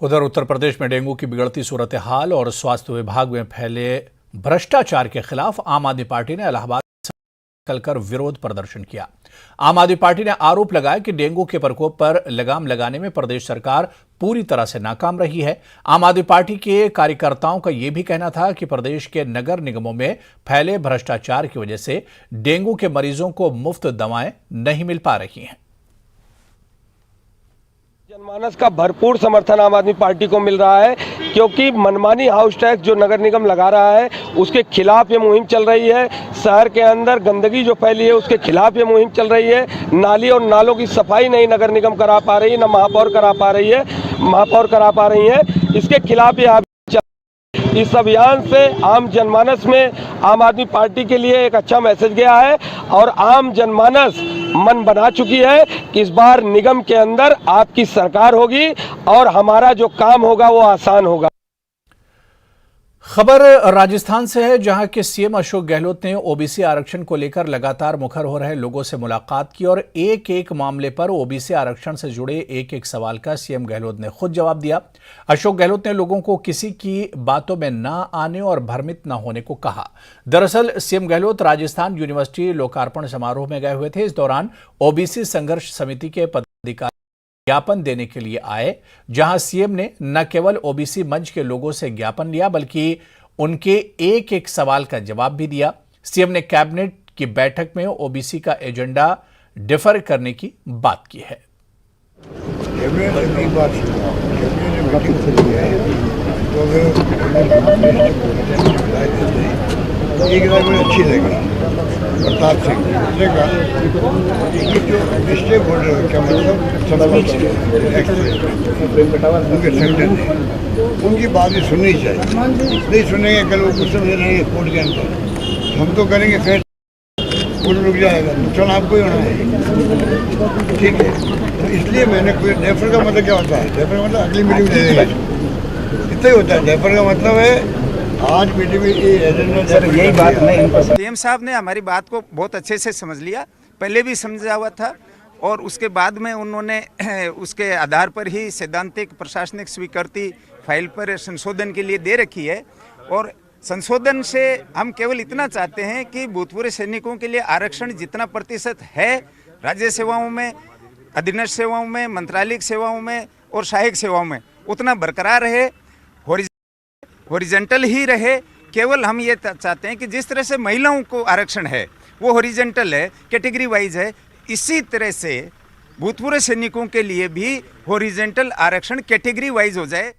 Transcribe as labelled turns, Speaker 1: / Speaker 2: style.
Speaker 1: उधर उत्तर प्रदेश में डेंगू की बिगड़ती सूरत हाल और स्वास्थ्य विभाग में फैले भ्रष्टाचार के खिलाफ आम आदमी पार्टी ने इलाहाबाद निकलकर विरोध प्रदर्शन किया। आम आदमी पार्टी ने आरोप लगाया कि डेंगू के प्रकोप पर लगाम लगाने में प्रदेश सरकार पूरी तरह से नाकाम रही है। आम आदमी पार्टी के कार्यकर्ताओं का यह भी कहना था कि प्रदेश के नगर निगमों में फैले भ्रष्टाचार की वजह से डेंगू के मरीजों को मुफ्त दवाएं नहीं मिल पा रही हैं।
Speaker 2: जनमानस का भरपूर समर्थन आम आदमी पार्टी को मिल रहा है, क्योंकि मनमानी हाउस टैक्स जो नगर निगम लगा रहा है उसके खिलाफ ये मुहिम चल रही है। शहर के अंदर गंदगी जो फैली है उसके खिलाफ ये मुहिम चल रही है। नाली और नालों की सफाई नहीं नगर निगम करा पा रही है, न महापौर करा पा रही है। इसके खिलाफ ये इस अभियान से आम जनमानस में आम आदमी पार्टी के लिए एक अच्छा मैसेज गया है और आम जनमानस मन बना चुकी है कि इस बार निगम के अंदर आपकी सरकार होगी और हमारा जो काम होगा वो आसान होगा।
Speaker 1: खबर राजस्थान से है, जहां के सीएम अशोक गहलोत ने ओबीसी आरक्षण को लेकर लगातार मुखर हो रहे लोगों से मुलाकात की और एक एक मामले पर ओबीसी आरक्षण से जुड़े एक एक सवाल का सीएम गहलोत ने खुद जवाब दिया। अशोक गहलोत ने लोगों को किसी की बातों में न आने और भ्रमित न होने को कहा। दरअसल सीएम गहलोत राजस्थान यूनिवर्सिटी लोकार्पण समारोह में गए हुए थे। इस दौरान ओबीसी संघर्ष समिति के पदाधिकारी ज्ञापन देने के लिए आए, जहां सीएम ने न केवल ओबीसी मंच के लोगों से ज्ञापन लिया बल्कि उनके एक एक सवाल का जवाब भी दिया। सीएम ने कैबिनेट की बैठक में ओबीसी का एजेंडा डिफर करने की बात की है।
Speaker 3: अच्छी लगी प्रताप सिंह जो डिस्ट्रिक्ट बोर्डर क्या मतलब उनके संगठन है, उनकी बात भी सुननी चाहिए। नहीं सुनेंगे कल वो कुछ समझ रहेंगे कोर्ट के अंदर, हम तो करेंगे फिर कोर्ट रुक जाएगा, नुकसान आपको ही होना है। ठीक है, तो इसलिए मैंने कोई डेफर का मतलब क्या होता है? डेफर का मतलब अगली मीटिंग दे देंगे, इतना ही होता है। डेफर का मतलब है आज मीटिंग में यही बात नहीं।
Speaker 4: सीएम साहब ने हमारी बात को बहुत अच्छे से समझ लिया, पहले भी समझा हुआ था और उसके बाद में उन्होंने उसके आधार पर ही सैद्धांतिक प्रशासनिक स्वीकृति फाइल पर संशोधन के लिए दे रखी है। और संशोधन से हम केवल इतना चाहते हैं कि भूतपूर्व सैनिकों के लिए आरक्षण जितना प्रतिशत है राज्य सेवाओं में, अधीनस्थ सेवाओं में, मंत्रालयिक सेवाओं में और सहायक सेवाओं में उतना बरकरार रहे, हॉरिजॉन्टल ही रहे। केवल हम ये चाहते हैं कि जिस तरह से महिलाओं को आरक्षण है वो हॉरिजॉन्टल है, कैटेगरी वाइज है, इसी तरह से भूतपूर्व सैनिकों के लिए भी हॉरिजॉन्टल आरक्षण कैटेगरी वाइज हो जाए।